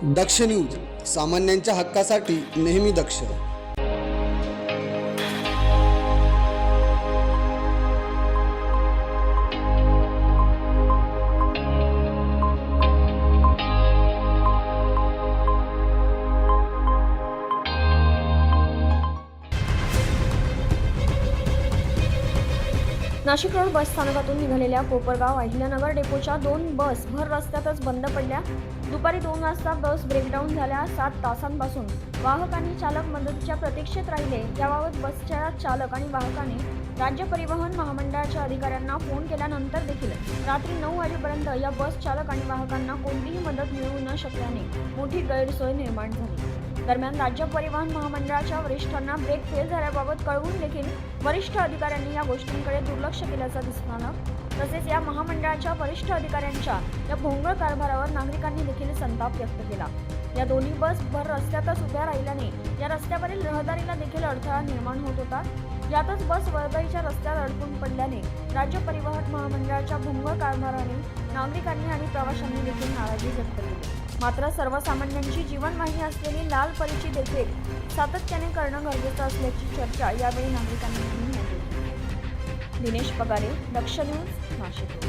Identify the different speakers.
Speaker 1: दक्ष news, सामान्यांच्या हक्कासाठी नेहमी दक्ष.
Speaker 2: नाशिक रोड बस स्थानकातून निघालेल्या कोपरगाव अहिल्यानगर डेपोच्या 2 बस भर रस्त्यातच बंद पडल्या. दुपारी 2 वाजता बस ब्रेकडाऊन झाल्या. 7 तासांपासून वाहक आणि चालक मदतीच्या प्रतीक्षेत राहिले. याबाबत बसच्या चालक आणि वाहकाने राज्य परिवहन महामंडळाच्या अधिकाऱ्यांना फोन केल्यानंतर देखील रात्री 9 वाजेपर्यंत या बस चालक आणि वाहकांना कोणतीही मदत मिळू न शकल्याने मोठी गैरसोय निर्माण झाली. दरम्यान राज्य परिवहन महामंडळाच्या वरिष्ठांना ब्रेक फेल झाल्याबाबत कळवून देखील वरिष्ठ अधिकाऱ्यांनी या गोष्टींकडे दुर्लक्ष केल्याचं दिसून आलं. तसेच या महामंडळाच्या वरिष्ठ अधिकाऱ्यांच्या या भोंगळ कारभारावर नागरिकांनी देखील संताप व्यक्त केला. या दोन्ही बस भर रस्त्यातच उभ्या राहिल्याने या रस्त्यावरील रहदारीला देखील अडथळा निर्माण होत होता. यातच बस वर्दळीच्या रस्त्यात अडकून पडल्याने राज्य परिवहन महामंडळाच्या भोंगळ कारभाराने नागरिकांनी आणि प्रवाशांनी देखील नाराजी व्यक्त केली. मात्र सर्वसामान्यांची जीवनवाहिनी असलेली लाल परीची देखरेख सातत्याने करणं गरजेचं असल्याची चर्चा यावेळी नागरिकांनी केली. दिनेश पगारे, दक्ष न्यूज, नाशिक.